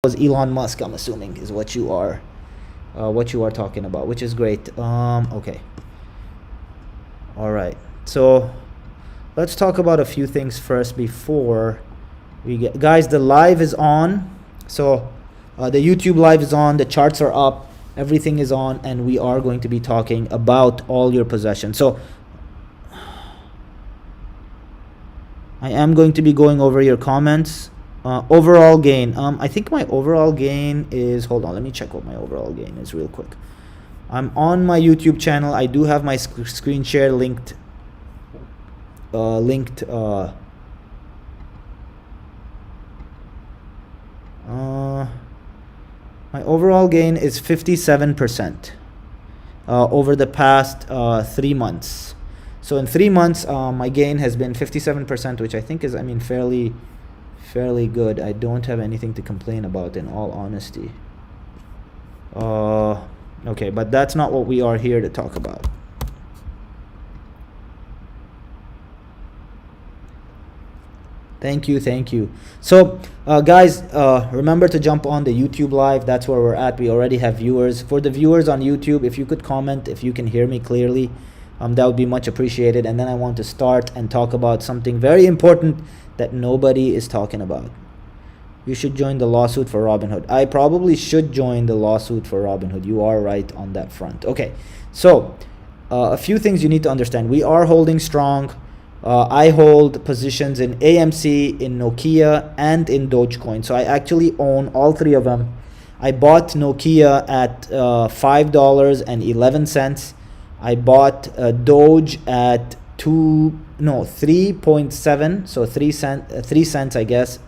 was Elon Musk, I'm assuming, is what you are talking about, which is great. Okay. All right. So let's talk about a few things first before we get, guys, the live is on. So the YouTube live is on, the charts are up, everything is on, and we are going to be talking about all your possessions. So I am going to be going over your comments. Overall gain. I think my overall gain is, hold on, let me check what my overall gain is real quick. I'm on my YouTube channel. I do have my screen share linked. My overall gain is 57% over the past 3 months. So in 3 months, my gain has been 57%, which I think is, fairly good. I don't have anything to complain about, in all honesty. Okay, but that's not what we are here to talk about. Thank you. So guys, remember to jump on the YouTube live. That's where we're at. We already have viewers. For the viewers on YouTube, if you could comment if you can hear me clearly, that would be much appreciated. And then I want to start and talk about something very important that nobody is talking about. You should join the lawsuit for Robinhood. I probably should join the lawsuit for Robinhood. You are right on that front. Okay, so a few things you need to understand. We are holding strong. I hold positions in AMC, in Nokia, and in Dogecoin. So I actually own all three of them. I bought Nokia at $5.11. I bought Doge at 3.7, so 3 cents, I guess.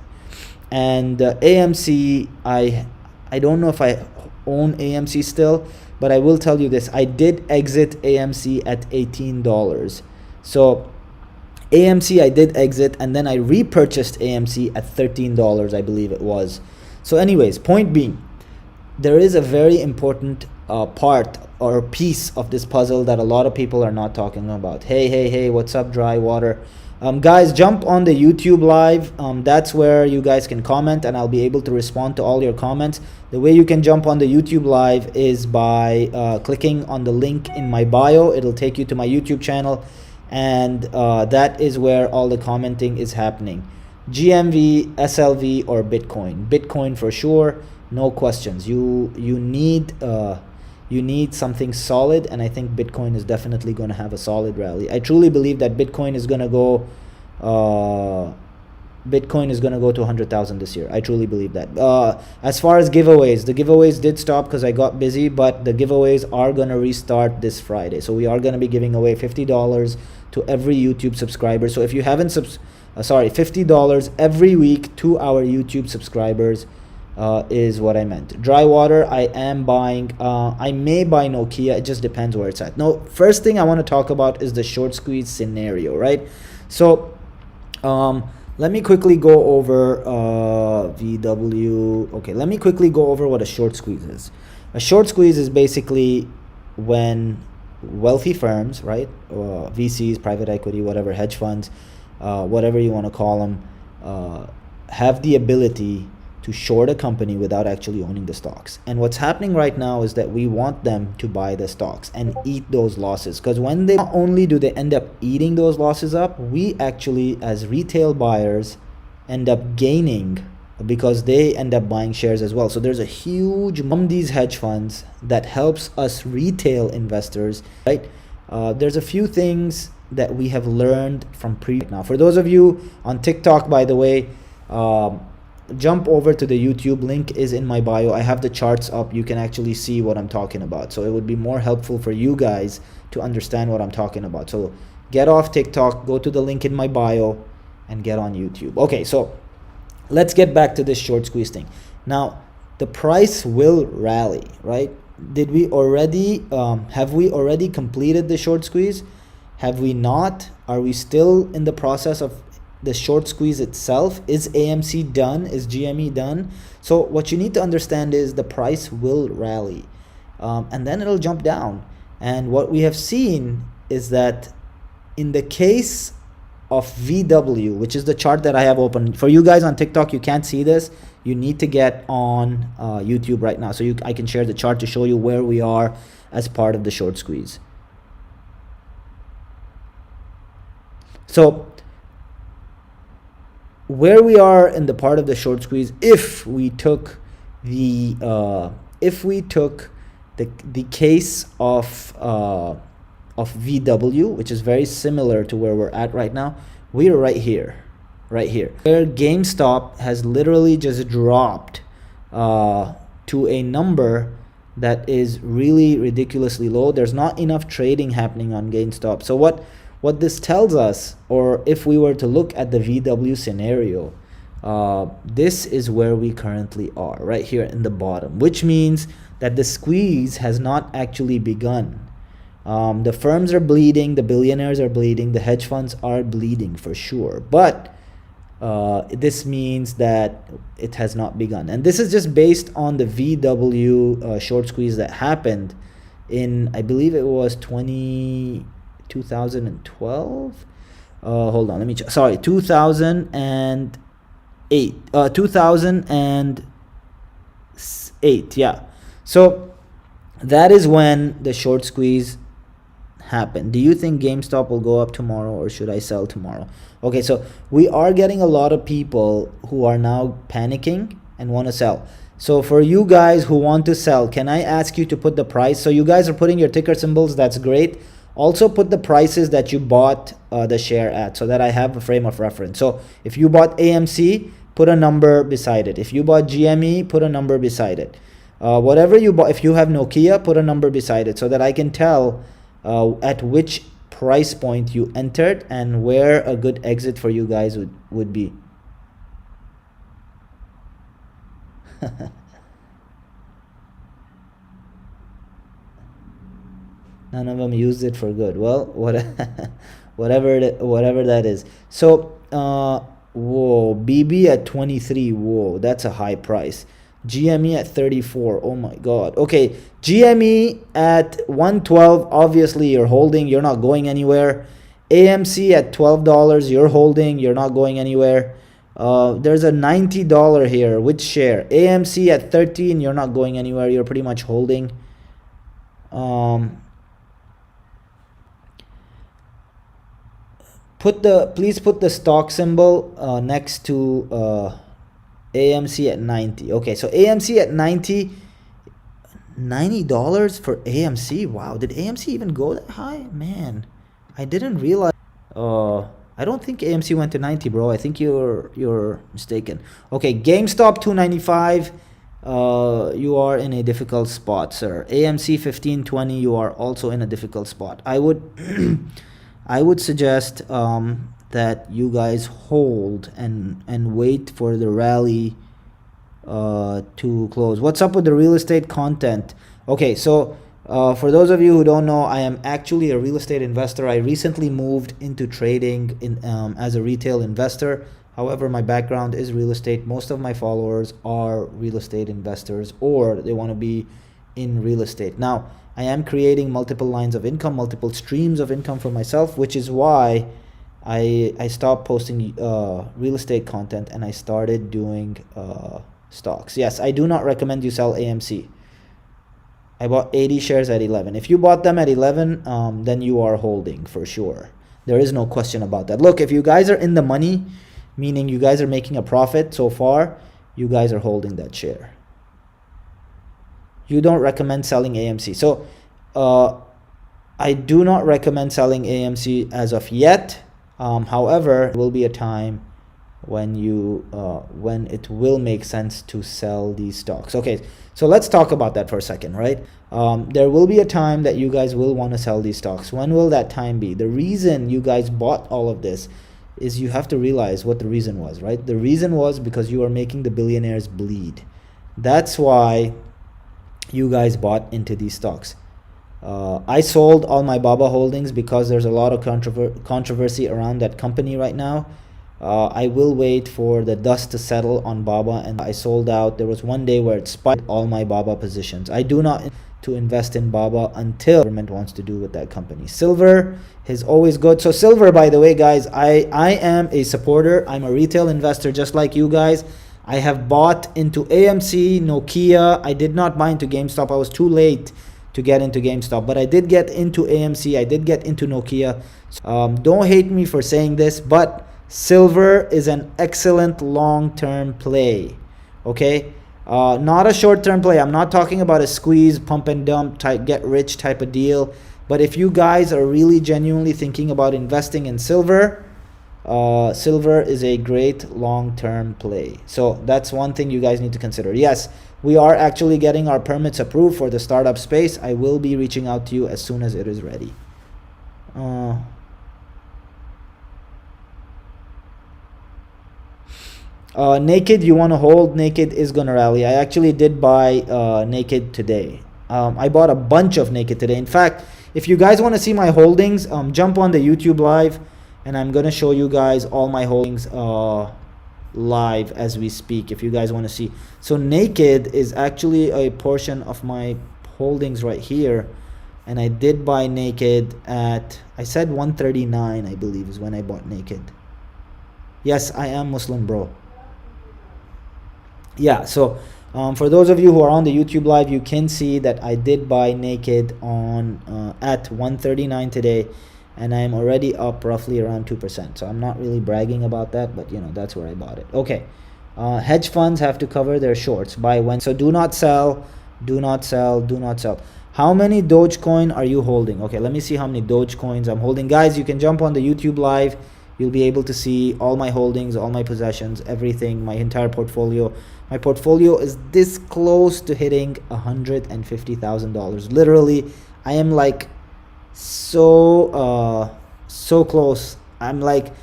And AMC, I don't know if I own AMC still, but I will tell you this: I did exit AMC at $18. So AMC I did exit, and then I repurchased AMC at $13, I believe it was. So anyways, point being, there is a very important part or piece of this puzzle that a lot of people are not talking about. Hey, what's up, Dry Water? Guys, jump on the YouTube live. That's where you guys can comment, and I'll be able to respond to all your comments. The way you can jump on the YouTube live is by clicking on the link in my bio. It'll take you to my YouTube channel, and that is where all the commenting is happening. GMV, SLV, or Bitcoin. Bitcoin for sure, no questions. You need something solid, and I think Bitcoin is definitely going to have a solid rally. I truly believe that Bitcoin is going to go to 100,000 this year. I truly believe that. As far as giveaways, the giveaways did stop because I got busy, but the giveaways are going to restart this Friday. So we are going to be giving away $50 to every YouTube subscriber. So if you haven't $50 every week to our YouTube subscribers. Is what I meant. Dry Water, I am buying. I may buy Nokia. It just depends where it's at. Now, first thing I want to talk about is the short squeeze scenario, right? So let me quickly go over VW. Okay, let me quickly go over what a short squeeze is. A short squeeze is basically when wealthy firms, right, VCs, private equity, whatever, hedge funds, whatever you want to call them, have the ability to short a company without actually owning the stocks. And what's happening right now is that we want them to buy the stocks and eat those losses, because when they, not only do they end up eating those losses up, we actually as retail buyers end up gaining because they end up buying shares as well. So there's a huge from these hedge funds that helps us retail investors, right? There's a few things that we have learned from now. For those of you on TikTok, by the way, jump over to the YouTube. Link is in my bio. I have the charts up. You can actually see what I'm talking about. So it would be more helpful for you guys to understand what I'm talking about. So get off TikTok, go to the link in my bio, and get on YouTube. Okay, so let's get back to this short squeeze thing. Now, the price will rally, right? Did we already, have we already completed the short squeeze? Have we not? Are we still in the process of the short squeeze itself? Is AMC done? Is GME done? So what you need to understand is the price will rally, and then it'll jump down. And what we have seen is that in the case of VW, which is the chart that I have open for you guys on TikTok. You can't see this. You need to get on YouTube right now, so I can share the chart to show you where we are as part of the short squeeze. So where we are in the part of the short squeeze, if we took the case of VW, which is very similar to where we're at right now, we are right here, where GameStop has literally just dropped to a number that is really ridiculously low. There's not enough trading happening on GameStop. So what this tells us, or if we were to look at the VW scenario, this is where we currently are, right here in the bottom, which means that the squeeze has not actually begun. The firms are bleeding, the billionaires are bleeding, the hedge funds are bleeding for sure, but this means that it has not begun. And this is just based on the VW short squeeze that happened in, I believe it was 2012. Hold on, let me check. Sorry, 2008. 2008. Yeah. So that is when the short squeeze happened. Do you think GameStop will go up tomorrow, or should I sell tomorrow? Okay, so we are getting a lot of people who are now panicking and want to sell. So for you guys who want to sell, can I ask you to put the price? So you guys are putting your ticker symbols. That's great. Also put the prices that you bought the share at, so that I have a frame of reference. So if you bought AMC, put a number beside it. If you bought GME, put a number beside it. Whatever you bought, if you have Nokia, put a number beside it, so that I can tell at which price point you entered and where a good exit for you guys would be. None of them used it for good. Well, whatever that is. So whoa, BB at 23. Whoa, that's a high price. GME at 34. Oh my god. Okay, GME at 112. Obviously you're holding, you're not going anywhere. AMC at $12, you're holding, you're not going anywhere. There's a $90 here. Which share? AMC at 13, you're not going anywhere, you're pretty much holding. Please put the stock symbol next to AMC at 90. Okay, so AMC at 90. $90 for AMC. Wow, did AMC even go that high? Man, I didn't realize. I don't think AMC went to 90, bro. I think you're mistaken. Okay, GameStop 295. You are in a difficult spot, sir. AMC 1520. You are also in a difficult spot. I would I would suggest that you guys hold and wait for the rally to close. What's up with the real estate content? Okay, so for those of you who don't know, I am actually a real estate investor. I recently moved into trading as a retail investor. However, my background is real estate. Most of my followers are real estate investors, or they want to be in real estate. Now, I am creating multiple lines of income, multiple streams of income for myself, which is why I stopped posting real estate content and I started doing stocks. Yes, I do not recommend you sell AMC. I bought 80 shares at 11. If you bought them at 11, then you are holding for sure. There is no question about that. Look, if you guys are in the money, meaning you guys are making a profit so far, you guys are holding that share. You don't recommend selling AMC. So I do not recommend selling AMC as of yet. However, there will be a time when it will make sense to sell these stocks. Okay, so let's talk about that for a second, right? There will be a time that you guys will want to sell these stocks. When will that time be? The reason you guys bought all of this is, you have to realize what the reason was, right? The reason was because you are making the billionaires bleed. That's why you guys bought into these stocks. I sold all my Baba holdings because there's a lot of controversy around that company right now. I will wait for the dust to settle on BABA, and I sold out. There was one day where it spiked all my BABA positions. I do not to invest in BABA until the government wants to do with that company. Silver is always good. So silver, by the way, guys, I am a supporter. I'm a retail investor just like you guys. I have bought into AMC, Nokia. I did not buy into GameStop. I was too late to get into GameStop, but I did get into AMC. I did get into Nokia. Don't hate me for saying this, but silver is an excellent long-term play. Okay, not a short-term play. I'm not talking about a squeeze, pump and dump type, get rich type of deal. But if you guys are really genuinely thinking about investing in silver, silver is a great long-term play. So that's one thing you guys need to consider. Yes, we are actually getting our permits approved for the startup space. I will be reaching out to you as soon as it is ready. Naked, you want to hold? Naked is gonna rally. I actually did buy Naked today. I bought a bunch of Naked today. In fact, if you guys want to see my holdings, jump on the YouTube live, and I'm gonna show you guys all my holdings live as we speak, if you guys want to see. So Naked is actually a portion of my holdings right here, and I did buy Naked at, I said 139, I believe is when I bought Naked. Yes, I am Muslim, bro. Yeah, so for those of you who are on the YouTube live, you can see that I did buy Naked on at 139 today, and I'm already up roughly around 2%. So I'm not really bragging about that, but you know, that's where I bought it. Okay, hedge funds have to cover their shorts by when. So do not sell, do not sell, do not sell. How many Dogecoin are you holding? Okay, let me see how many Dogecoins I'm holding. Guys, you can jump on the YouTube live. You'll be able to see all my holdings, all my possessions, everything, my entire portfolio. My portfolio is this close to hitting $150,000. Literally, I am like so close. I'm like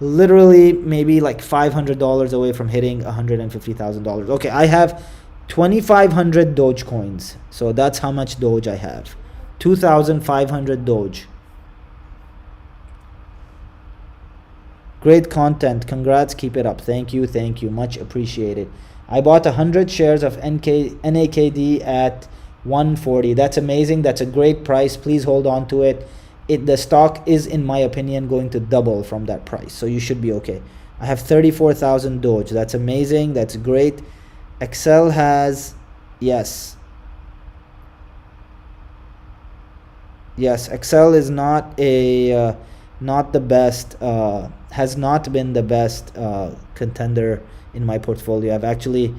literally maybe like $500 away from hitting $150,000. Okay, I have 2,500 Dogecoins. So that's how much Doge I have. 2,500 Doge. Great content. Congrats. Keep it up. Thank you. Thank you. Much appreciated. I bought 100 shares of NAKD at 140. That's amazing. That's a great price. Please hold on to it. The stock is, in my opinion, going to double from that price. So you should be okay. I have 34,000 Doge. That's amazing. That's great. Excel has, yes. Yes, Excel is not a, not the best, has not been the best contender in my portfolio. I've actually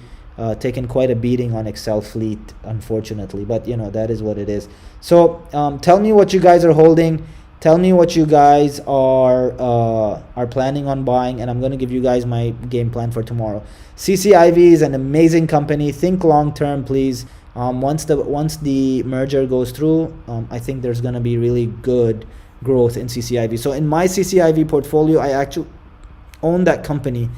taken quite a beating on Excel fleet, unfortunately, but you know, that is what it is. So tell me what you guys are holding. Tell me what you guys are planning on buying, and I'm going to give you guys my game plan for tomorrow. CCIV is an amazing company. Think long term, please. Once the merger goes through, I think there's going to be really good growth in CCIV. So in my CCIV portfolio, I actually own that company,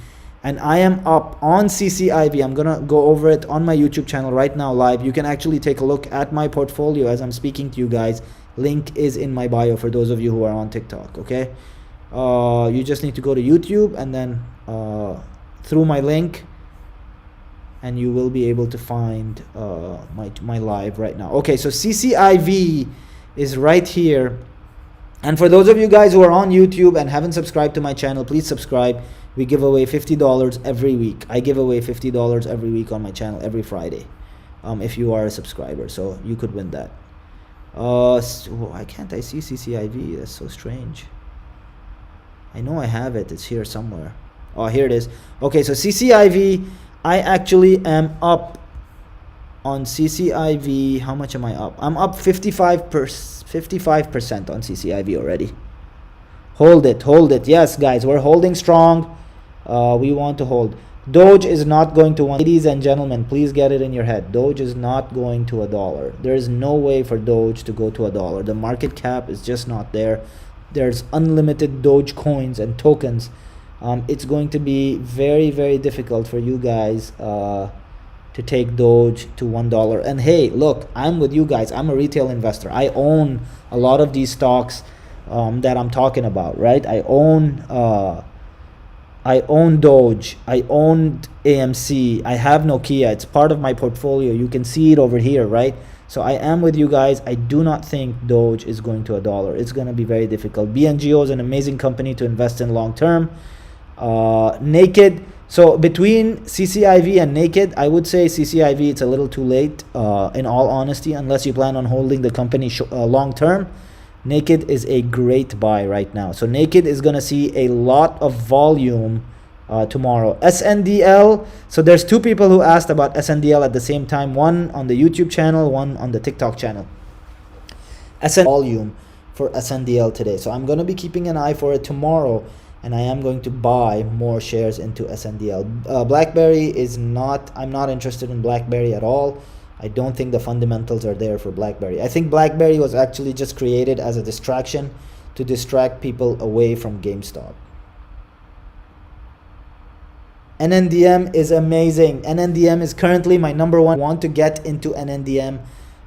and I am up on CCIV. I'm gonna go over it on my YouTube channel right now live. You can actually take a look at my portfolio as I'm speaking to you guys. Link is in my bio for those of you who are on TikTok. Okay, you just need to go to YouTube and then through my link, and you will be able to find my live right now. Okay, so CCIV is right here. And for those of you guys who are on YouTube and haven't subscribed to my channel, please subscribe. We give away $50 every week. I give away $50 every week on my channel every Friday, if you are a subscriber. So you could win that. So why can't I see CCIV? That's so strange. I know I have it. It's here somewhere. Oh, here it is. Okay, so CCIV, I actually am up on CCIV. How much am I up? I'm up 55% on CCIV already. Hold it, hold it. Yes, guys, we're holding strong. We want to hold. Doge is not going to one. Ladies and gentlemen, please get it in your head. Doge is not going to $1. There is no way for Doge to go to $1. The market cap is just not there. There's unlimited Doge coins and tokens. It's going to be very, very difficult for you guys to take Doge to $1. And hey, look, I'm with you guys. I'm a retail investor. I own a lot of these stocks that I'm talking about, right? I own I own Doge. I owned AMC. I have Nokia. It's part of my portfolio. You can see it over here, right? So I am with you guys. I do not think Doge is going to $1. It's going to be very difficult. BNGO is an amazing company to invest in long term. Naked. So between CCIV and Naked, I would say CCIV, it's a little too late, in all honesty, unless you plan on holding the company long term. Naked is a great buy right now. So Naked is going to see a lot of volume tomorrow. SNDL. So there's two people who asked about SNDL at the same time. One on the YouTube channel, one on the TikTok channel. Volume for SNDL today. So I'm going to be keeping an eye for it tomorrow. And I am going to buy more shares into SNDL. BlackBerry is not, I'm not interested in BlackBerry at all. I don't think the fundamentals are there for BlackBerry. I think BlackBerry was actually just created as a distraction to distract people away from GameStop. NNDM is amazing. NNDM is currently my number one. Want to get into NNDM?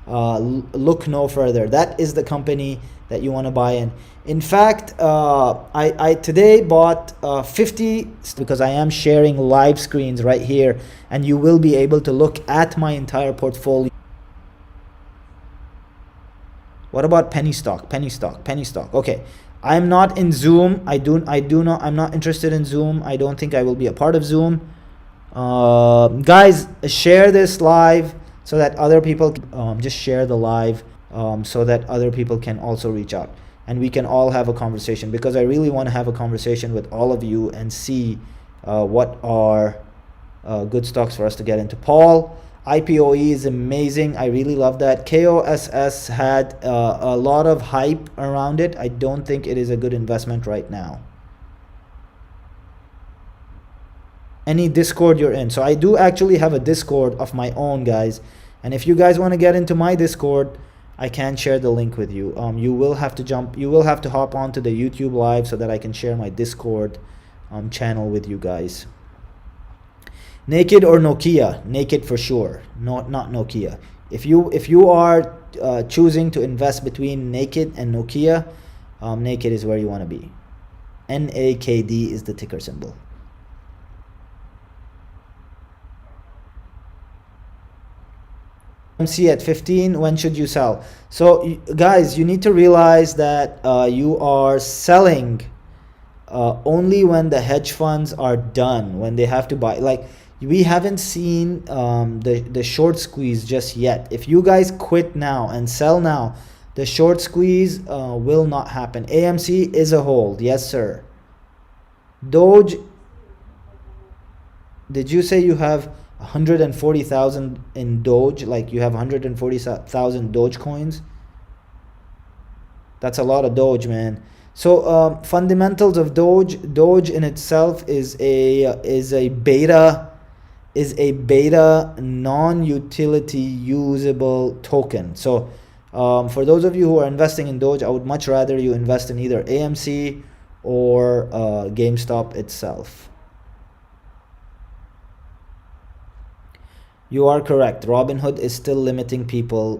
Look no further. That is the company that you want to buy in. In fact, I today bought 50 because I am sharing live screens right here, and you will be able to look at my entire portfolio. What about penny stock? Penny stock, penny stock. Okay, I'm not in Zoom. I'm not interested in Zoom. I don't think I will be a part of Zoom. Guys, share this live so that other people just share the live so that other people can also reach out and we can all have a conversation, because I really want to have a conversation with all of you and see what are good stocks for us to get into. Paul, IPOE is amazing. I really love that. KOSS had a lot of hype around it. I don't think it is a good investment right now. Any Discord you're in? So I do actually have a Discord of my own, guys. And if you guys want to get into my Discord, I can share the link with you. You will have to hop onto the YouTube live so that I can share my Discord channel with you guys. Naked or Nokia? Naked for sure. Not Nokia. If you are choosing to invest between Naked and Nokia, Naked is where you want to be. NAKD is the ticker symbol. MC at 15, when should you sell? So guys, you need to realize that you are selling only when the hedge funds are done, when they have to buy. Like, we haven't seen the short squeeze just yet. If you guys quit now and sell now, the short squeeze will not happen. AMC is a hold. Yes, sir. Doge, did you say you have 140,000 in Doge? Like, you have 140,000 Doge coins? That's a lot of Doge, man. So fundamentals of Doge in itself is a beta non-utility usable token. So for those of you who are investing in Doge, I would much rather you invest in either AMC or GameStop itself. You are correct. Robinhood is still limiting people.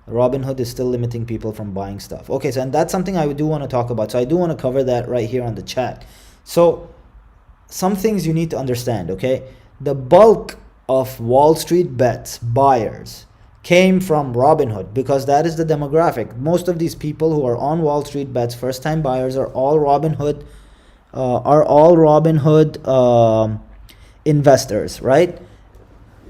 Robinhood is still limiting people from buying stuff. Okay, so and that's something I do want to talk about. So I do want to cover that right here on the chat. So some things you need to understand, okay? The bulk of Wall Street bets buyers came from Robinhood, because that is the demographic. Most of these people who are on Wall Street bets, first time buyers, are all Robinhood investors, right?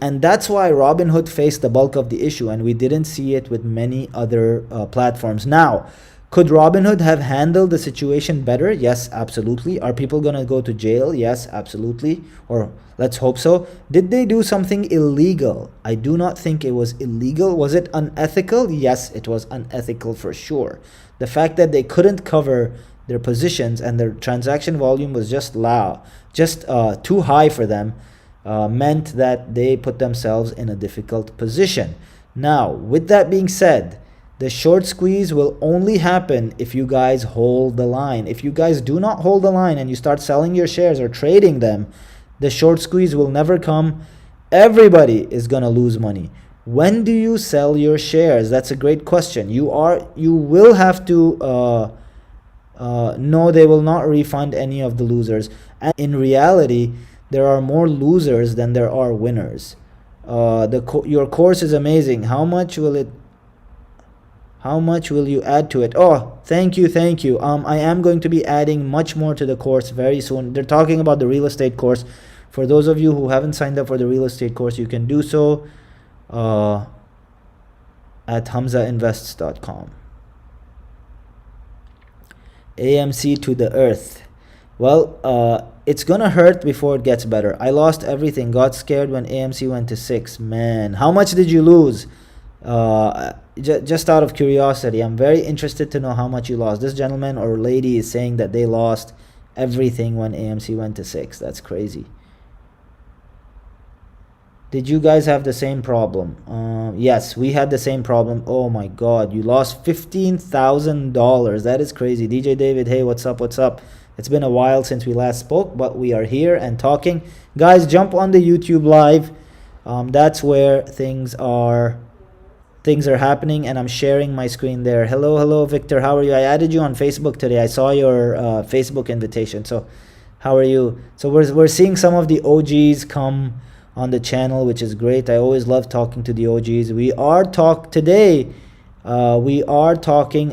And that's why Robinhood faced the bulk of the issue, and we didn't see it with many other platforms. Now, could Robinhood have handled the situation better? Yes, absolutely. Are people going to go to jail? Yes, absolutely. Or let's hope so. Did they do something illegal? I do not think it was illegal. Was it unethical? Yes, it was unethical for sure. The fact that they couldn't cover their positions and their transaction volume was just too high for them meant that they put themselves in a difficult position. Now, with that being said, the short squeeze will only happen if you guys hold the line. If you guys do not hold the line and you start selling your shares or trading them, the short squeeze will never come. Everybody is going to lose money. When do you sell your shares? That's a great question. You will have to No, they will not refund any of the losers. And in reality, there are more losers than there are winners. Your course is amazing. How much will you add to it? Oh, thank you. I am going to be adding much more to the course very soon. They're talking about the real estate course. For those of you who haven't signed up for the real estate course, you can do so at hamzainvests.com. AMC to the earth. Well, it's gonna hurt before it gets better. I lost everything. Got scared when AMC went to 6. Man, how much did you lose? Just out of curiosity, I'm very interested to know how much you lost. This gentleman or lady is saying that they lost everything when AMC went to 6. That's crazy. Did you guys have the same problem? Yes, we had the same problem. Oh my god, you lost $15,000. That is crazy. DJ David, hey, what's up? It's been a while since we last spoke, but we are here and talking. Guys, jump on the YouTube live. That's where things are happening, and I'm sharing my screen there. Hello Victor, how are you? I added you on Facebook today. I saw your Facebook invitation. So how are you? So we're seeing some of the OGs come on the channel, which is great. I always love talking to the OGs. We are talking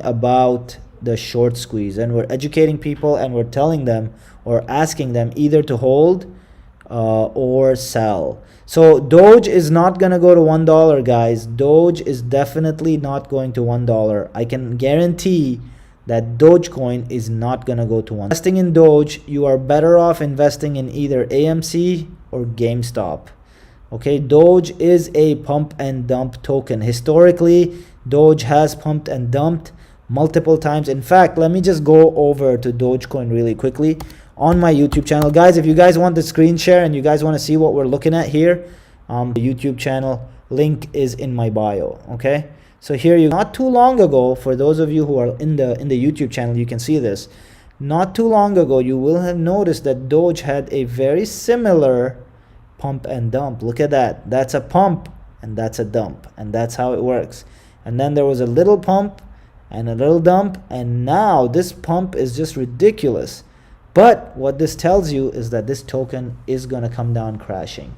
about the short squeeze, and we're educating people, and we're telling them or asking them either to hold or sell. So Doge is not gonna go to $1, guys. Doge is definitely not going to $1. I can guarantee that Dogecoin is not gonna go to $1. Investing in Doge, you are better off investing in either AMC or GameStop. Okay, Doge is a pump and dump token. Historically, Doge has pumped and dumped multiple times. In fact, let me just go over to Dogecoin really quickly on my YouTube channel. Guys, if you guys want the screen share and you guys want to see what we're looking at here, the YouTube channel link is in my bio. Okay, so here not too long ago, for those of you who are in the YouTube channel, you can see this. Not too long ago, you will have noticed that Doge had a very similar pump and dump. Look at that. That's a pump and that's a dump, and that's how it works. And then there was a little pump and a little dump, and now this pump is just ridiculous. But what this tells you is that this token is going to come down crashing.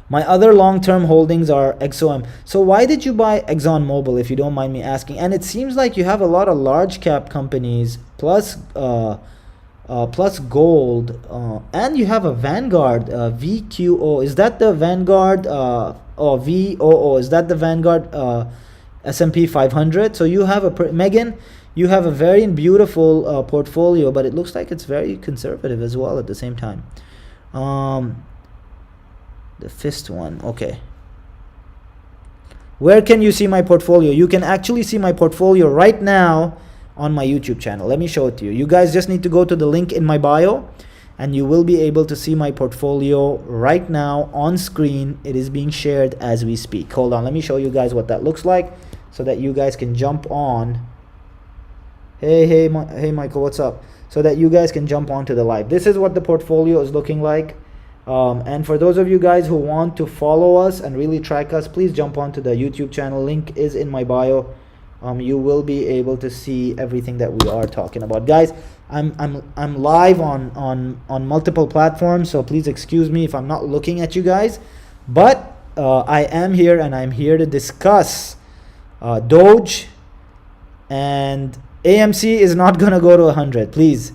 My other long-term holdings are XOM. So why did you buy ExxonMobil, if you don't mind me asking? And it seems like you have a lot of large cap companies plus gold, and you have a Vanguard VQO. Is that the Vanguard VOO? Is that the Vanguard S&P 500? So you have Megan, you have a very beautiful portfolio, but it looks like it's very conservative as well at the same time. The fifth one, okay. Where can you see my portfolio? You can actually see my portfolio right now on my YouTube channel. Let me show it to you. You guys just need to go to the link in my bio, and you will be able to see my portfolio right now on screen. It is being shared as we speak. Hold on, let me show you guys what that looks like so that you guys can jump on. Hey Michael, what's up? So that you guys can jump onto the live. This is what the portfolio is looking like. And for those of you guys who want to follow us and really track us, please jump onto the YouTube channel. Link is in my bio. You will be able to see everything that we are talking about. Guys, I'm live on multiple platforms, so please excuse me if I'm not looking at you guys. But I am here, and I'm here to discuss Doge, and AMC is not gonna go to 100. Please.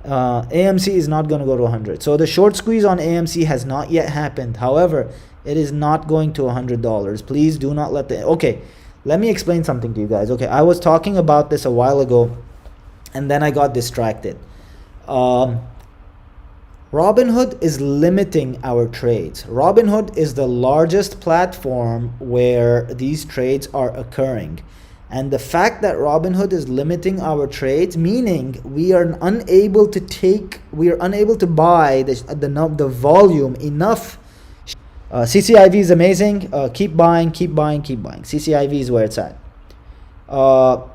AMC is not going to go to 100. So the short squeeze on AMC has not yet happened. However, it is not going to $100. Please do not let okay, let me explain something to you guys. Okay, I was talking about this a while ago, and then I got distracted. Robinhood is limiting our trades. Robinhood is the largest platform where these trades are occurring. And the fact that Robinhood is limiting our trades, meaning we are unable to buy the volume enough. CCIV is amazing. Keep buying. CCIV is where it's at.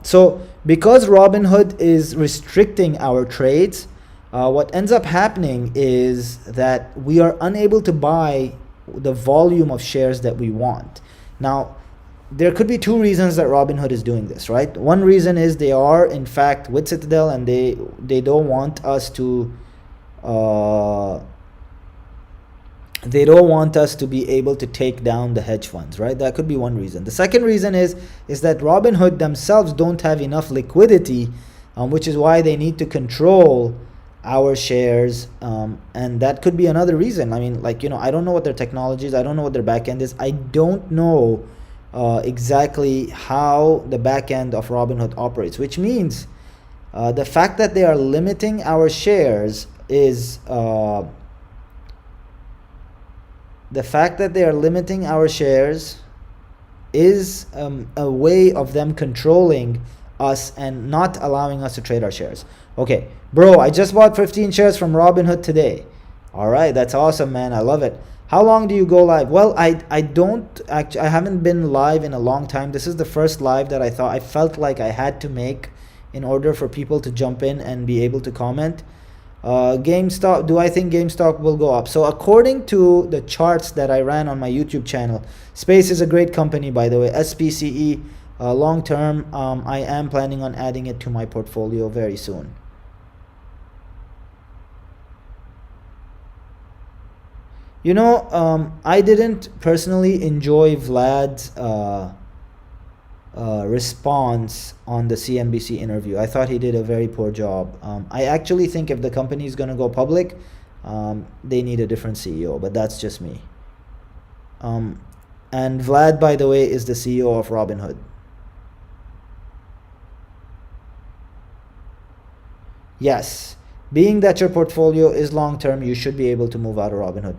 So because Robinhood is restricting our trades, what ends up happening is that we are unable to buy the volume of shares that we want. Now, there could be two reasons that Robinhood is doing this, right? One reason is they are in fact with Citadel, and they don't want us to uh, they don't want us to be able to take down the hedge funds, right? That could be one reason. The second reason is that Robinhood themselves don't have enough liquidity, which is why they need to control our shares, and that could be another reason. I mean, like, I don't know what their technology is. I don't know what their back end is. I don't know exactly how the back end of Robinhood operates, which means the fact that they are limiting our shares is the fact that they are limiting our shares is a way of them controlling us and not allowing us to trade our shares. Okay, bro, I just bought 15 shares from Robinhood today. All right, that's awesome, man. I love it. How long do you go live? Well, I don't actually, I haven't been live in a long time. This is the first live that I felt like I had to make in order for people to jump in and be able to comment. GameStop, do I think GameStop will go up? So according to the charts that I ran on my YouTube channel, Space is a great company, by the way. SPCE, long term, I am planning on adding it to my portfolio very soon. I didn't personally enjoy Vlad's response on the CNBC interview. I thought he did a very poor job. I actually think if the company is going to go public, they need a different CEO, but that's just me. And Vlad, by the way, is the CEO of Robinhood. Yes, being that your portfolio is long term, you should be able to move out of Robinhood.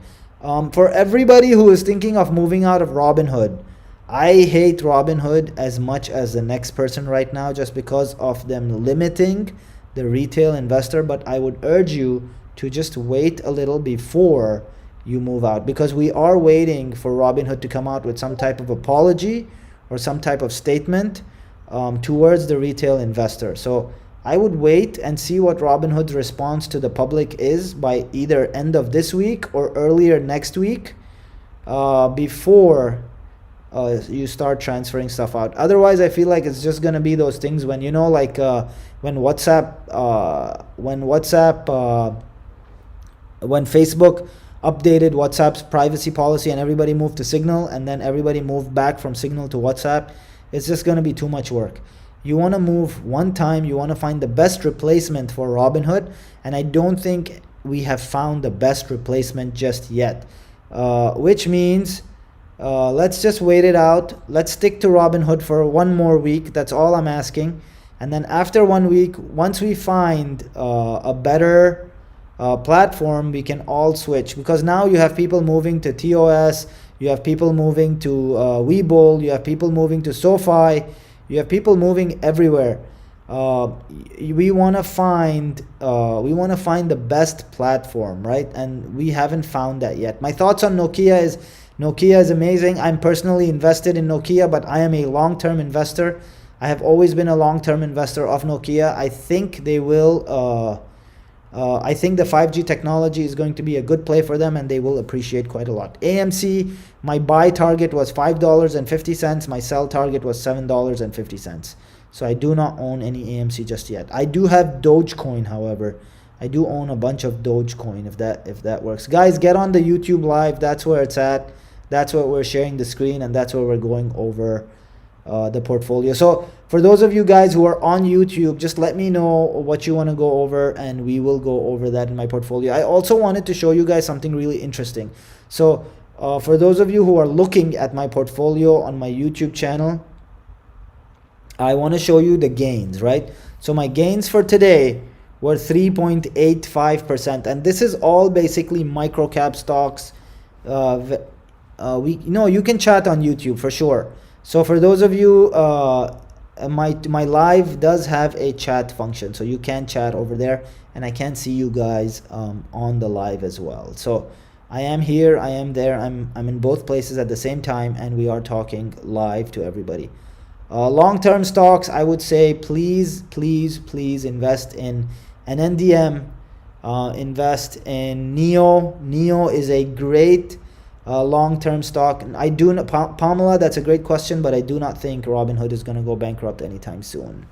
For everybody who is thinking of moving out of Robinhood, I hate Robinhood as much as the next person right now, just because of them limiting the retail investor. But I would urge you to just wait a little before you move out, because we are waiting for Robinhood to come out with some type of apology or some type of statement towards the retail investor. So I would wait and see what Robinhood's response to the public is by either end of this week or earlier next week, before you start transferring stuff out. Otherwise, I feel like it's just gonna be those things when when Facebook updated WhatsApp's privacy policy and everybody moved to Signal, and then everybody moved back from Signal to WhatsApp. It's just gonna be too much work. You want to move one time, you want to find the best replacement for Robinhood, and I don't think we have found the best replacement just yet, which means let's just wait it out. Let's stick to Robinhood for one more week. That's all I'm asking. And then after 1 week, once we find a better platform, we can all switch, because now you have people moving to TOS, you have people moving to Webull, you have people moving to SoFi, you have people moving everywhere. We want to find the best platform, right? And we haven't found that yet. My thoughts on Nokia is amazing. I'm personally invested in Nokia, but I am a long-term investor. I have always been a long-term investor of Nokia. I think they will. I think the 5G technology is going to be a good play for them, and they will appreciate quite a lot. AMC, my buy target was $5.50. My sell target was $7.50. So I do not own any AMC just yet. I do have Dogecoin, however. I do own a bunch of Dogecoin, if that works. Guys, get on the YouTube live. That's where it's at. That's where we're sharing the screen, and that's where we're going over the portfolio. So for those of you guys who are on YouTube, just let me know what you want to go over, and we will go over that in my portfolio. I also wanted to show you guys something really interesting. So for those of you who are looking at my portfolio on my YouTube channel, I want to show you the gains, right? So my gains for today were 3.85%, and this is all basically micro cap stocks. You can chat on YouTube for sure. So for those of you, my live does have a chat function, so you can chat over there, and I can see you guys on the live as well. So I am here, I am there, I'm in both places at the same time, and we are talking live to everybody. Long-term stocks, I would say please invest in an NDM, invest in NEO. NEO is a great Long-term stock, and I do not, Pamela, that's a great question, but I do not think Robinhood is going to go bankrupt anytime soon.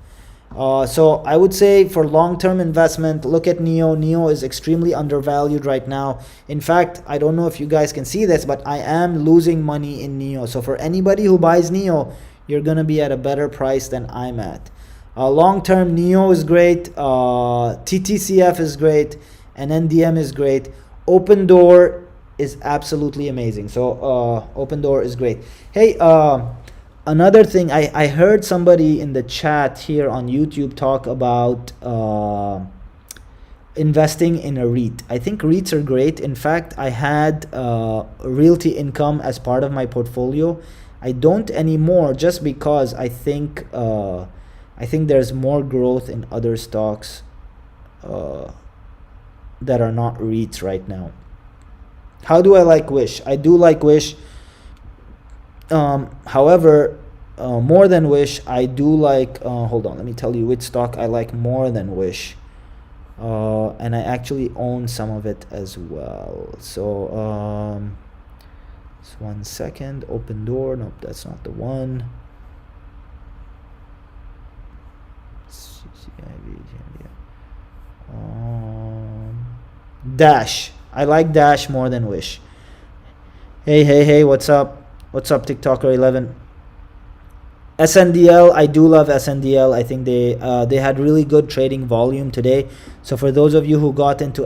So I would say for long-term investment, look at NIO. NIO is extremely undervalued right now. In fact, I don't know if you guys can see this, but I am losing money in NIO. So for anybody who buys NIO, you're going to be at a better price than I'm at. Long-term, NIO is great. TTCF is great. And NDM is great. Open Door is absolutely amazing. So Open Door is great. Hey, another thing, I heard somebody in the chat here on YouTube talk about investing in a REIT. I think REITs are great. In fact, I had Realty Income as part of my portfolio. I don't anymore, just because I think there's more growth in other stocks that are not REITs right now. How do I like Wish? I do like Wish. However, more than Wish, I do like, hold on, let me tell you which stock I like more than Wish. And I actually own some of it as well. So, just 1 second. Open Door. Nope, that's not the one. Dash. I like Dash more than Wish. Hey, what's up? What's up, TikToker 11? SNDL, I do love SNDL. I think they had really good trading volume today. So for those of you who got into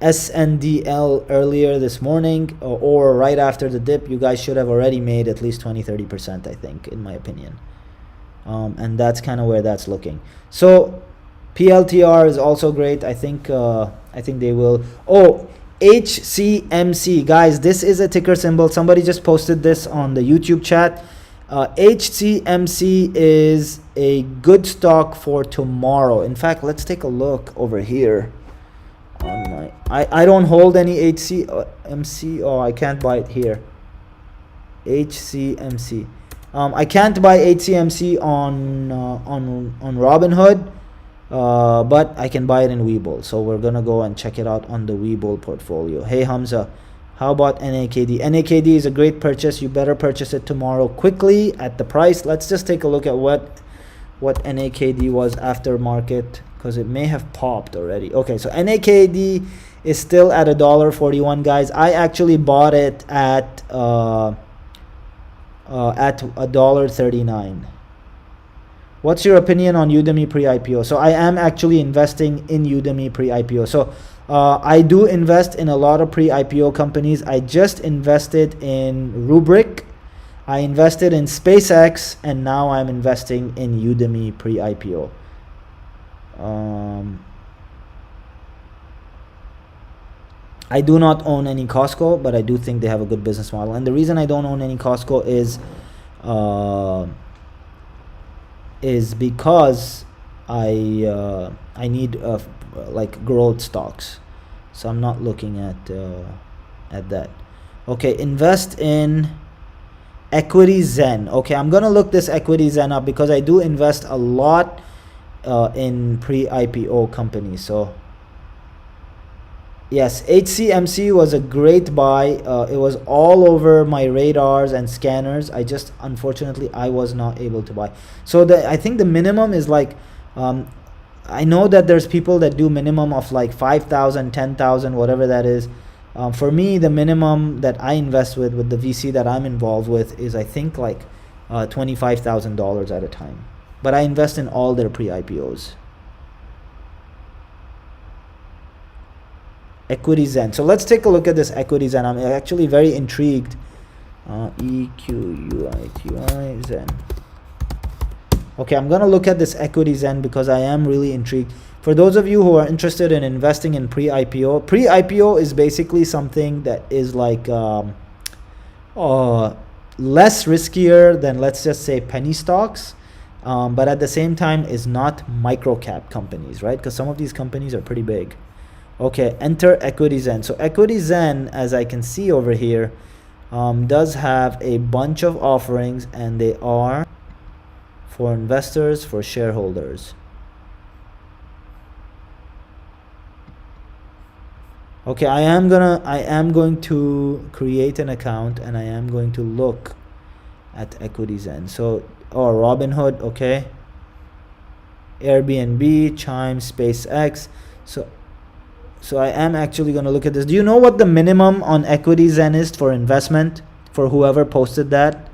SNDL earlier this morning or right after the dip, you guys should have already made at least 20-30%, I think, in my opinion. And that's kind of where that's looking. So PLTR is also great. I think they will. Oh, HCMC, guys, this is a ticker symbol. Somebody just posted this on the YouTube chat. HCMC is a good stock for tomorrow. In fact, let's take a look over here on my, I don't hold any HCMC. Oh, I can't buy it here. HCMC. I can't buy HCMC on Robinhood, but I can buy it in Webull. So we're gonna go and check it out on the Webull portfolio. Hey Hamza, how about NAKD? NAKD is a great purchase. You better purchase it tomorrow quickly at the price. Let's just take a look at what NAKD was after market, because it may have popped already. Okay, so NAKD is still at $1.41, guys. I actually bought it at $1.39. What's your opinion on Udemy pre-IPO? So I am actually investing in Udemy pre-IPO. So I do invest in a lot of pre-IPO companies. I just invested in Rubrik. I invested in SpaceX, and now I'm investing in Udemy pre-IPO. I do not own any Costco, but I do think they have a good business model. And the reason I don't own any Costco is because I need like growth stocks, so I'm not looking at that. Okay, invest in Equity Zen. Okay, I'm gonna look this Equity Zen up because I do invest a lot in pre-IPO companies. So yes, HCMC was a great buy. It was all over my radars and scanners. I just, unfortunately, I was not able to buy. So I think the minimum is like, I know that there's people that do minimum of like 5,000, 10,000, whatever that is. For me, the minimum that I invest with the VC that I'm involved with is, I think, like $25,000 at a time. But I invest in all their pre-IPOs. Equity Zen. So let's take a look at this Equity Zen. I'm actually very intrigued. EQUITY Zen. Okay, I'm gonna look at this Equity Zen because I am really intrigued. For those of you who are interested in investing in pre-IPO, pre-IPO is basically something that is like less riskier than, let's just say, penny stocks, but at the same time is not micro cap companies, right? Because some of these companies are pretty big. Okay, enter Equity Zen. So Equity Zen, as I can see over here, does have a bunch of offerings, and they are for investors, for shareholders. Okay, I am going to create an account, and I am going to look at EquityZen. So, oh, Robinhood, okay. Airbnb, Chime, SpaceX. So I am actually going to look at this. Do you know what the minimum on EquityZen is for investment, for whoever posted that?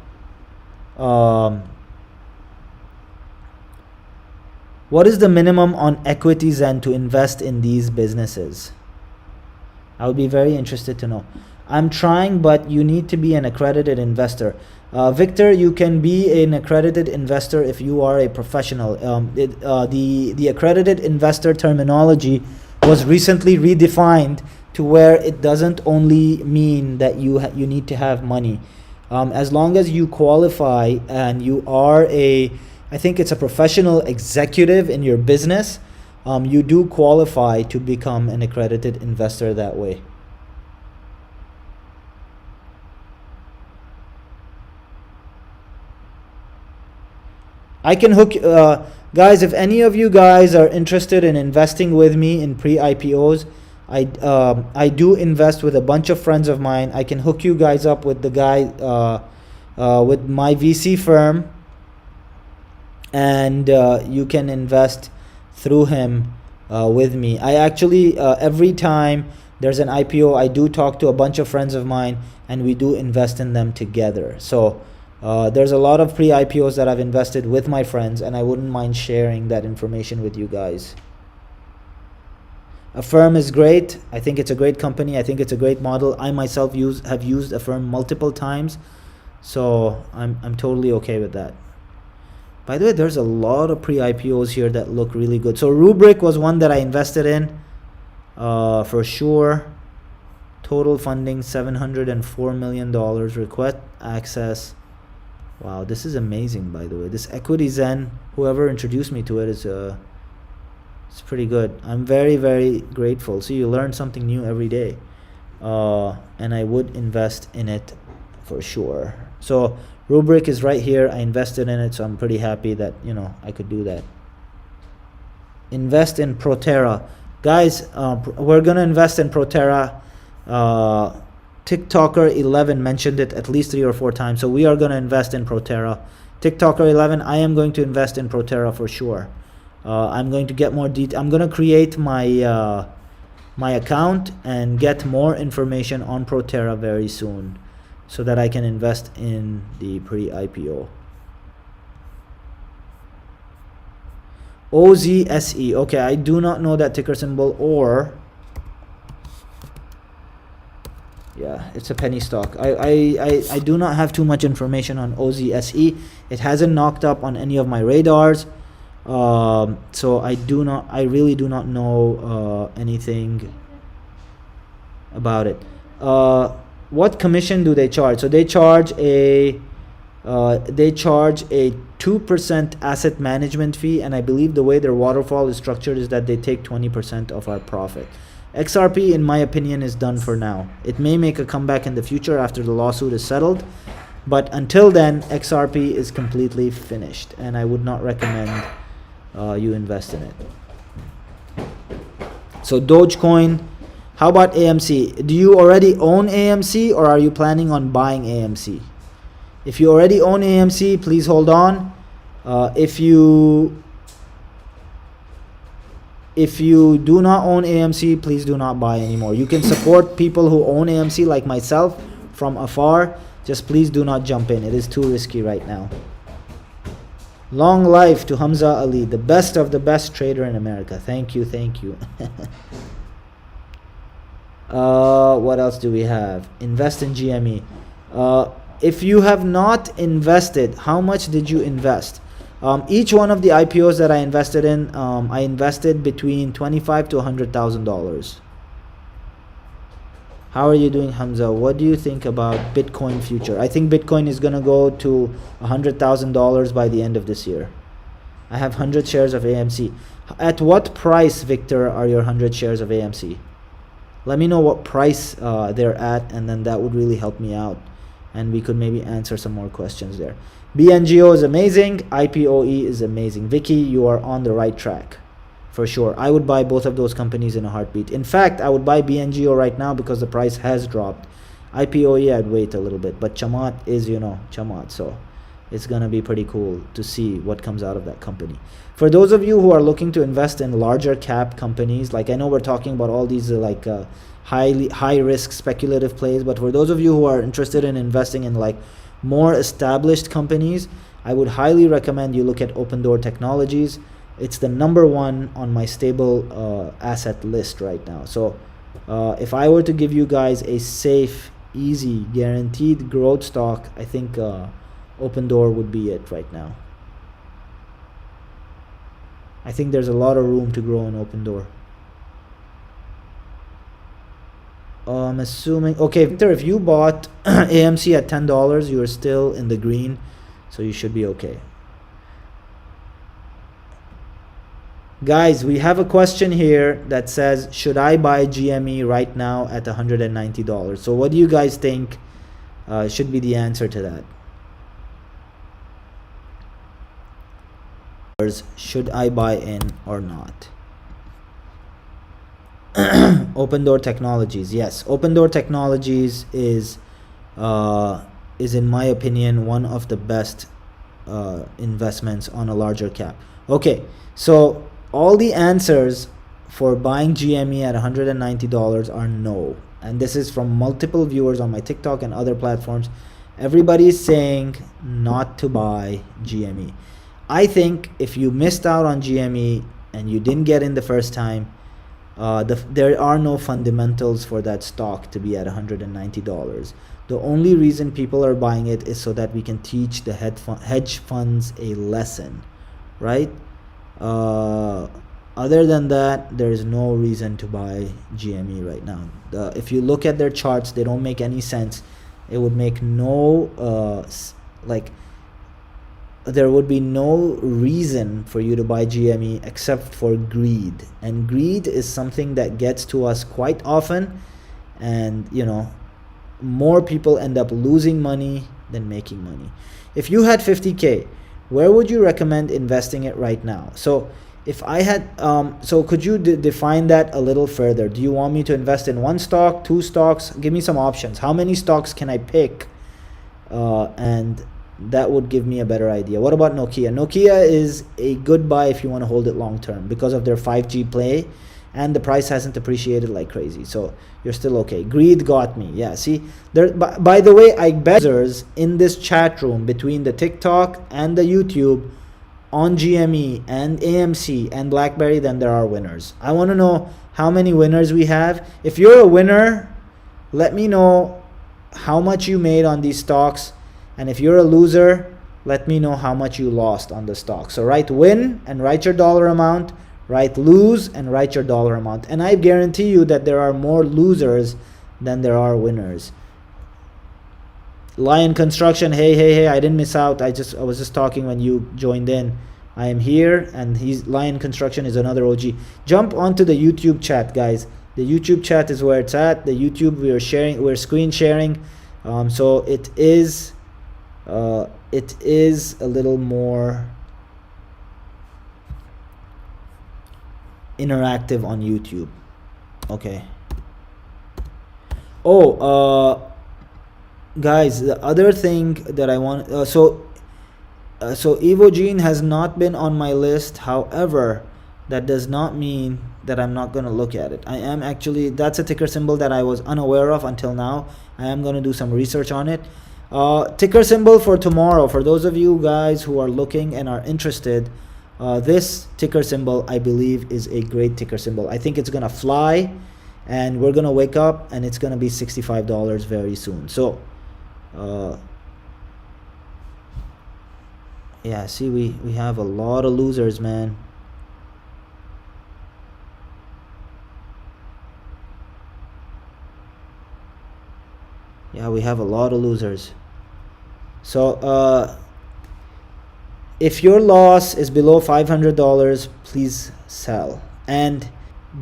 What is the minimum on EquityZen to invest in these businesses? I would be very interested to know. I'm trying, but you need to be an accredited investor. Victor, you can be an accredited investor if you are a professional. The accredited investor terminology was recently redefined to where it doesn't only mean that you need to have money. As long as you qualify and you are I think it's a professional executive in your business, you do qualify to become an accredited investor that way. I can hook guys, if any of you guys are interested in investing with me in pre-IPOs, I do invest with a bunch of friends of mine. I can hook you guys up with the guy with my VC firm, and you can invest through him with me. I actually every time there's an IPO, I do talk to a bunch of friends of mine, and we do invest in them together. So there's a lot of pre-IPOs that I've invested with my friends, and I wouldn't mind sharing that information with you guys. Affirm is great. I think it's a great company. I think it's a great model. I myself have used Affirm multiple times, so I'm totally okay with that. By the way, there's a lot of pre-IPOs here that look really good. So Rubrik was one that I invested in for sure. Total funding $704 million. Request access. Wow, this is amazing, by the way. This EquityZen, whoever introduced me to it, it's pretty good. I'm very, very grateful. So you learn something new every day. And I would invest in it for sure. So Rubrik is right here. I invested in it, so I'm pretty happy that, I could do that. Invest in Proterra. Guys, we're going to invest in Proterra. TikToker 11 mentioned it at least 3 or 4 times, so we are going to invest in Proterra. TikToker 11, I am going to invest in Proterra for sure. I'm going to get more detail. I'm going to create my my account and get more information on Proterra very soon, so that I can invest in the pre-IPO. OZSE. Okay, I do not know that ticker symbol, or yeah, it's a penny stock. I do not have too much information on OZSE. It hasn't knocked up on any of my radars. So I really do not know anything about it. What commission do they charge? So they charge a 2% asset management fee, and I believe the way their waterfall is structured is that they take 20% of our profit. XRP, in my opinion, is done for now. It may make a comeback in the future after the lawsuit is settled, but until then, XRP is completely finished, and I would not recommend you invest in it. So Dogecoin. How about AMC? Do you already own AMC, or are you planning on buying AMC? If you already own AMC, please hold on. If you do not own AMC, please do not buy anymore. You can support people who own AMC like myself from afar. Just please do not jump in. It is too risky right now. Long life to Hamza Ali, the best of the best trader in America. Thank you, thank you. What else do we have? Invest in GME. If you have not invested, how much did you invest? Each one of the IPOs that I invested in, I invested between $25,000 to $100,000. How are you doing, Hamza? What do you think about Bitcoin future? I think Bitcoin is going to go to $100,000 by the end of this year. I have 100 shares of AMC. At what price, Victor, are your 100 shares of AMC? Let me know what price they're at, and then that would really help me out, and we could maybe answer some more questions there. BNGO is amazing. IPOE is amazing. Vicky, you are on the right track. for sure. I would buy both of those companies in a heartbeat. In fact, I would buy BNGO right now because the price has dropped. IPOE, I'd wait a little bit, but Chamat is, Chamat, so it's gonna be pretty cool to see what comes out of that company. For those of you who are looking to invest in larger cap companies, like I know we're talking about all these high risk speculative plays, but for those of you who are interested in investing in like more established companies, I would highly recommend you look at Open Door Technologies. It's the #1 on my stable asset list right now. So if I were to give you guys a safe, easy, guaranteed growth stock, I think Open Door would be it right now. I think there's a lot of room to grow in Open Door. I'm assuming, okay, Victor, if you bought AMC at $10, you are still in the green, so you should be okay. Guys, we have a question here that says, should I buy GME right now at $190? So what do you guys think should be the answer to that? Should I buy in or not? Open Door Technologies, yes. Open Door Technologies is in my opinion one of the best investments on a larger cap. Okay, so all the answers for buying GME at $190 are no, and this is from multiple viewers on my TikTok and other platforms. Everybody is saying not to buy GME. I think if you missed out on GME and you didn't get in the first time, there are no fundamentals for that stock to be at $190. The only reason people are buying it is so that we can teach the hedge funds a lesson, right? Other than that, there is no reason to buy GME right now. If you look at their charts, they don't make any sense. It would make no there would be no reason for you to buy GME except for greed, and greed is something that gets to us quite often, and more people end up losing money than making money. If you had 50K, where would you recommend investing it right now? So if I had so could you define that a little further? Do you want me to invest in one stock, two stocks? Give me some options. How many stocks can I pick? And that would give me a better idea. What about Nokia? Nokia is a good buy if you want to hold it long term because of their 5G play, and the price hasn't appreciated like crazy, so you're still okay. Greed got me. Yeah, see there. By the way, I bet users in this chat room between the TikTok and the YouTube on GME and AMC and BlackBerry, then there are winners. I want to know how many winners we have. If you're a winner, let me know how much you made on these stocks. And if you're a loser, let me know how much you lost on the stock. So write win and write your dollar amount, write lose and write your dollar amount. And I guarantee you that there are more losers than there are winners. Lion Construction, hey, I didn't miss out. I was just talking when you joined in. I am here, and Lion Construction is another OG. Jump onto the YouTube chat, guys. The YouTube chat is where it's at. The YouTube we're screen sharing. So it is a little more interactive on YouTube. Okay. Guys, the other thing that I want, so Evogene has not been on my list. However, that does not mean that I'm not going to look at it. I am actually, that's a ticker symbol that I was unaware of until now. I am going to do some research on it. Ticker symbol for tomorrow, for those of you guys who are looking and are interested, this ticker symbol I believe is a great ticker symbol. I think it's gonna fly, and we're gonna wake up and it's gonna be $65 very soon. So yeah, see, we have a lot of losers, man. Yeah, we have a lot of losers. So if your loss is below $500, please sell. And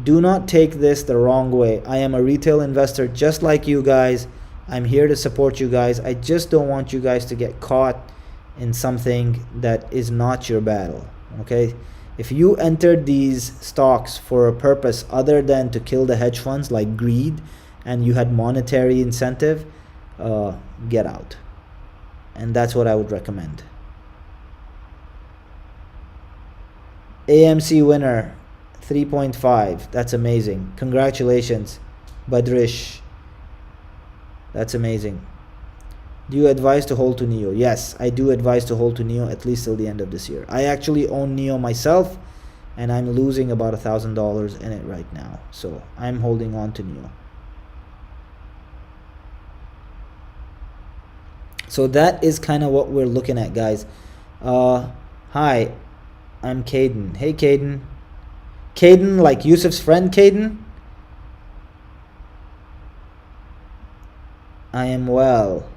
do not take this the wrong way. I am a retail investor just like you guys. I'm here to support you guys. I just don't want you guys to get caught in something that is not your battle. Okay? If you entered these stocks for a purpose other than to kill the hedge funds, like greed, and you had monetary incentive, get out. And that's what I would recommend. AMC winner 3.5. That's amazing. Congratulations, Badrish. That's amazing. Do you advise to hold to NEO? Yes, I do advise to hold to NEO at least till the end of this year. I actually own NEO myself, and I'm losing about $1,000 in it right now. So I'm holding on to NEO. So that is kind of what we're looking at, guys. Hi, I'm Caden. Hey, Caden. Caden, like Yusuf's friend, Caden? I am well.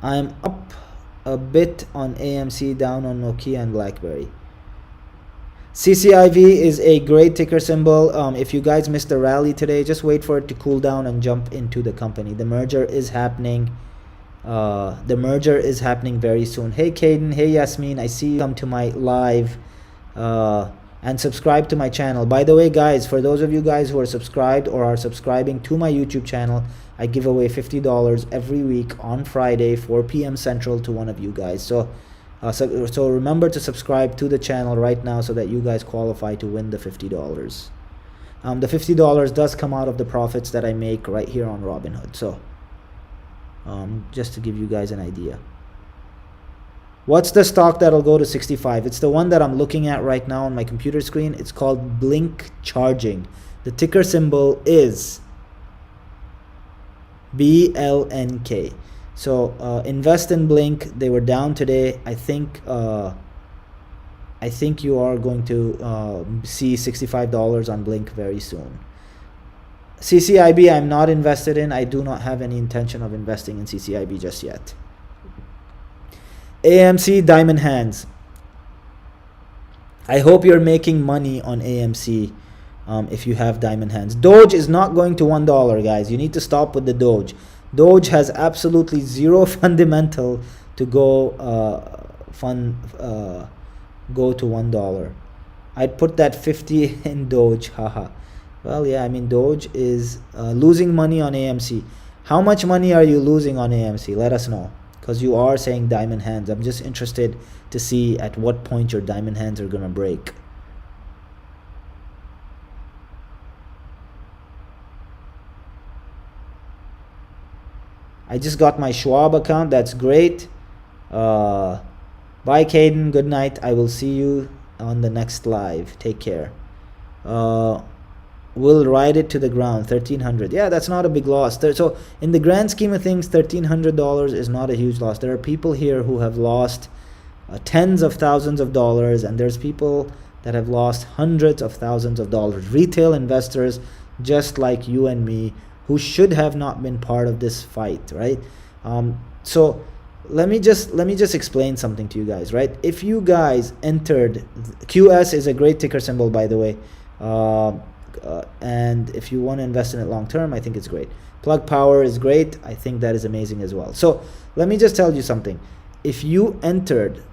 I'm up a bit on AMC, down on Nokia and BlackBerry. CCIV is a great ticker symbol. If you guys missed the rally today, just wait for it to cool down and jump into the company. The merger is happening. The merger is happening very soon. Hey Caden, hey Yasmin, I see you come to my live and subscribe to my channel. By the way, guys, for those of you guys who are subscribed or are subscribing to my YouTube channel, I give away $50 every week on Friday, 4 p.m. Central, to one of you guys. So remember to subscribe to the channel right now so that you guys qualify to win the $50. The $50 does come out of the profits that I make right here on Robinhood. So just to give you guys an idea. What's the stock that'll go to 65? It's the one that I'm looking at right now on my computer screen. It's called Blink Charging. The ticker symbol is BLNK. So invest in Blink. They were down today. I think you are going to see $65 on Blink very soon. CCIB I'm not invested in. I do not have any intention of investing in CCIB just yet. AMC Diamond Hands. I hope you're making money on AMC if you have Diamond Hands. Doge is not going to $1, guys. You need to stop with the Doge. Doge has absolutely zero fundamental to go go to $1. I'd put that 50 in Doge. Haha. Well, yeah, I mean, Doge is losing money on AMC. How much money are you losing on AMC? Let us know, because you are saying diamond hands. I'm just interested to see at what point your diamond hands are going to break. I just got my Schwab account. That's great. Bye, Caden. Good night. I will see you on the next live. Take care. We'll ride it to the ground. $1,300. Yeah, that's not a big loss. So in the grand scheme of things, $1,300 is not a huge loss. There are people here who have lost tens of thousands of dollars, and there's people that have lost hundreds of thousands of dollars. Retail investors just like you and me, who should have not been part of this fight, right? So let me just explain something to you guys, right? If you guys entered, QS is a great ticker symbol, by the way, and if you want to invest in it long term, I think it's great. Plug Power is great. I think that is amazing as well. So let me just tell you something. If you entered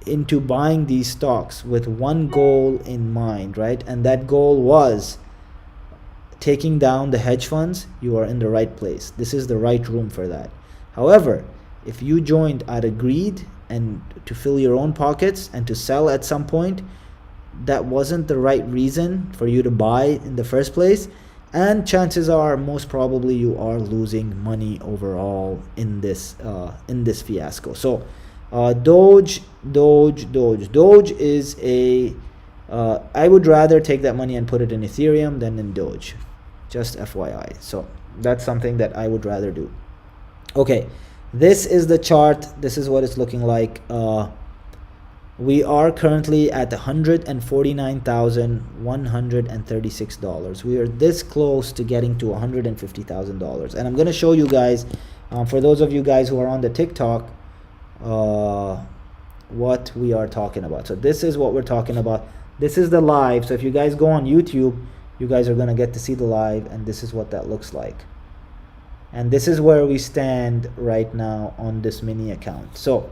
into buying these stocks with one goal in mind, right, and that goal was taking down the hedge funds, you are in the right place. This is the right room for that. However, if you joined out of greed and to fill your own pockets and to sell at some point, that wasn't the right reason for you to buy in the first place, and chances are most probably you are losing money overall in this fiasco. So Doge is a I would rather take that money and put it in Ethereum than in Doge, just FYI. So that's something that I would rather do. Okay, this is the chart. This is what it's looking like. We are currently at $149,136. We are this close to getting to $150,000. And I'm going to show you guys, for those of you guys who are on the TikTok, what we are talking about. So this is what we're talking about. This is the live. So if you guys go on YouTube, you guys are going to get to see the live, and this is what that looks like. And this is where we stand right now on this mini account. So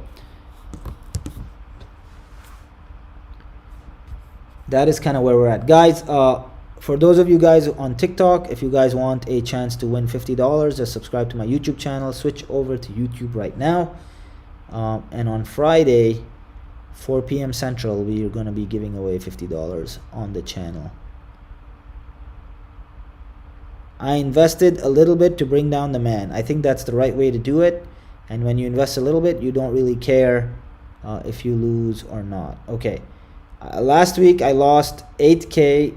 that is kind of where we're at, guys. For those of you guys on TikTok, if you guys want a chance to win $50, just subscribe to my YouTube channel. Switch over to YouTube right now. And on Friday, 4 p.m. Central, we are going to be giving away $50 on the channel. I invested a little bit to bring down the man. I think that's the right way to do it. And when you invest a little bit, you don't really care if you lose or not. Okay. Last week, I lost 8K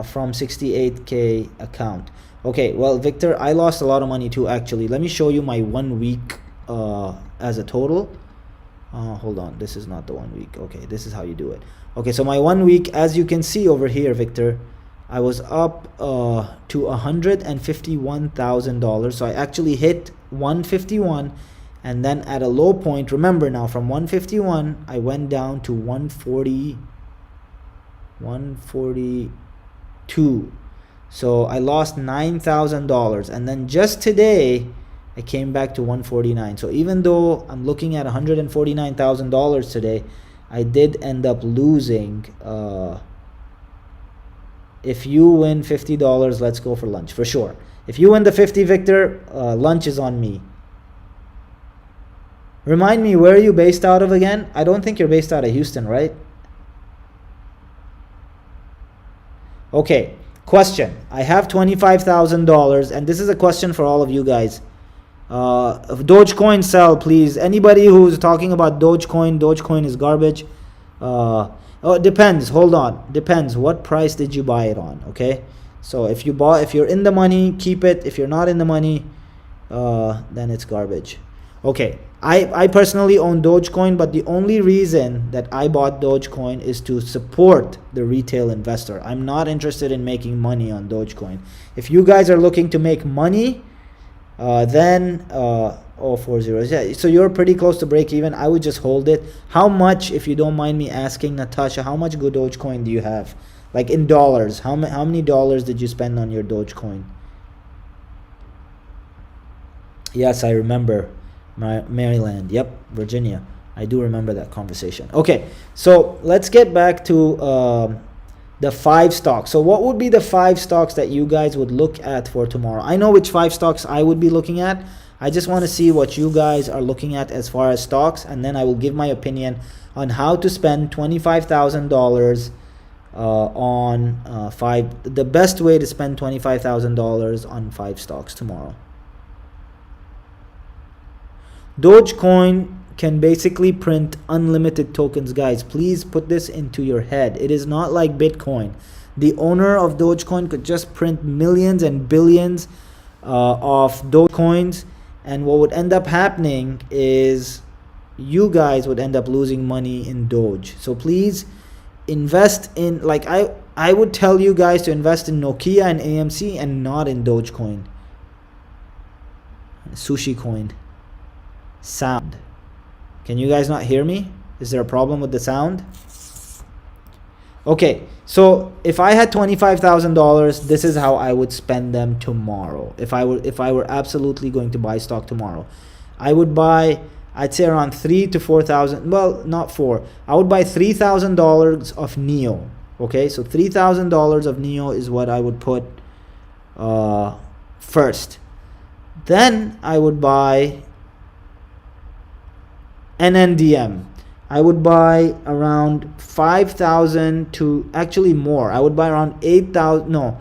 from 68K account. Okay, well, Victor, I lost a lot of money too, actually. Let me show you my 1 week as a total. Hold on, this is not the 1 week. Okay, this is how you do it. Okay, so my 1 week, as you can see over here, Victor, I was up to $151,000. So I actually hit 151, and then at a low point, remember now, from 151 I went down to 142. So I lost $9,000, and then just today I came back to 149. So even though I'm looking at $149,000 today, I did end up losing. If you win $50, let's go for lunch for sure. If you win the 50, Victor, lunch is on me. Remind me, where are you based out of again? I don't think you're based out of Houston, right? Okay, question. I have $25,000, and this is a question for all of you guys. Dogecoin sell, please. Anybody who's talking about Dogecoin is garbage. Oh, it depends. Hold on. Depends. What price did you buy it on? Okay. So if you're in the money, keep it. If you're not in the money, then it's garbage. Okay. I personally own Dogecoin, but the only reason that I bought Dogecoin is to support the retail investor. I'm not interested in making money on Dogecoin. If you guys are looking to make money, then 040. Yeah, so you're pretty close to break even. I would just hold it. How much, if you don't mind me asking, Natasha, how much good Dogecoin do you have? Like in dollars, how many dollars did you spend on your Dogecoin? Yes, I remember. Maryland, yep, Virginia. I do remember that conversation. Okay, so let's get back to the 5 stocks. So what would be the 5 stocks that you guys would look at for tomorrow? I know which 5 stocks I would be looking at. I just want to see what you guys are looking at as far as stocks, and then I will give my opinion on how to spend $25,000 on 5. The best way to spend $25,000 on 5 stocks tomorrow. Dogecoin can basically print unlimited tokens, guys. Please put this into your head. It is not like Bitcoin. The owner of Dogecoin could just print millions and billions of Dogecoins, and what would end up happening is you guys would end up losing money in Doge. So please invest in, like, I would tell you guys to invest in Nokia and AMC and not in Dogecoin. Sushi coin. Sound. Can you guys not hear me? Is there a problem with the sound? Okay, so if I had $25,000, this is how I would spend them tomorrow. If I were absolutely going to buy stock tomorrow, I would buy, I'd say around 3,000 to 4,000. Well, not 4. I would buy $3,000 of NEO. Okay, so $3,000 of NEO is what I would put first. Then I would buy NNDM. I would buy around 5,000 to actually more. I would buy around 8,000. No,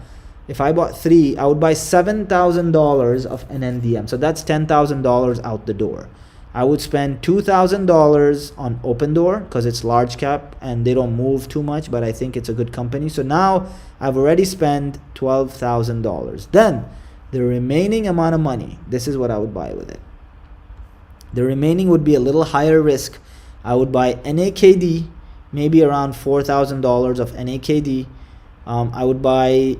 if I bought 3, I would buy $7,000 of NNDM. So that's $10,000 out the door. I would spend $2,000 on Opendoor because it's large cap and they don't move too much, but I think it's a good company. So now I've already spent $12,000. Then the remaining amount of money, this is what I would buy with it. The remaining would be a little higher risk. I would buy NAKD, maybe around $4,000 of NAKD. I would buy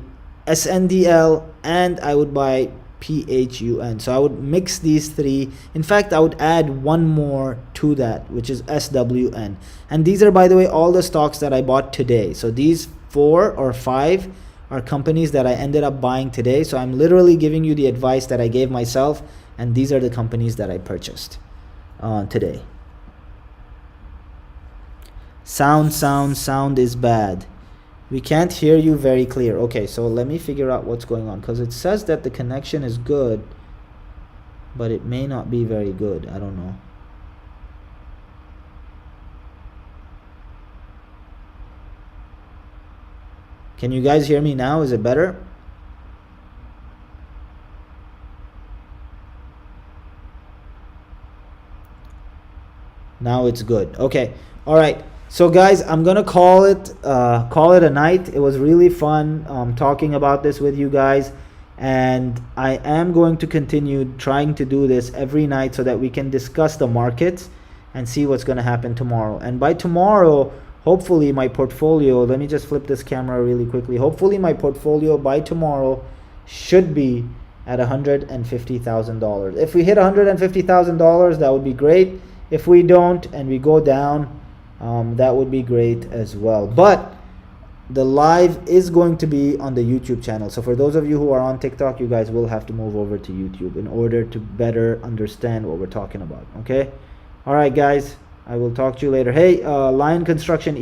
SNDL, and I would buy PHUN. So I would mix these 3. In fact, I would add one more to that, which is SWN. And these are, by the way, all the stocks that I bought today. So these 4 or 5 are companies that I ended up buying today. So I'm literally giving you the advice that I gave myself, and these are the companies that I purchased today. Sound is bad. We can't hear you very clear. Okay, so let me figure out what's going on, because it says that the connection is good, but it may not be very good. I don't know. Can you guys hear me now? Is it better? Now it's good. Okay. All right. So guys, I'm gonna call it a night. It was really fun talking about this with you guys, and I am going to continue trying to do this every night so that we can discuss the markets and see what's gonna happen tomorrow. And by tomorrow, hopefully my portfolio, let me just flip this camera really quickly. Hopefully my portfolio by tomorrow should be at $150,000. If we hit $150,000, that would be great. If we don't and we go down, that would be great as well. But the live is going to be on the YouTube channel. So for those of you who are on TikTok, you guys will have to move over to YouTube in order to better understand what we're talking about. Okay? All right, guys. I will talk to you later. Hey, Lion Construction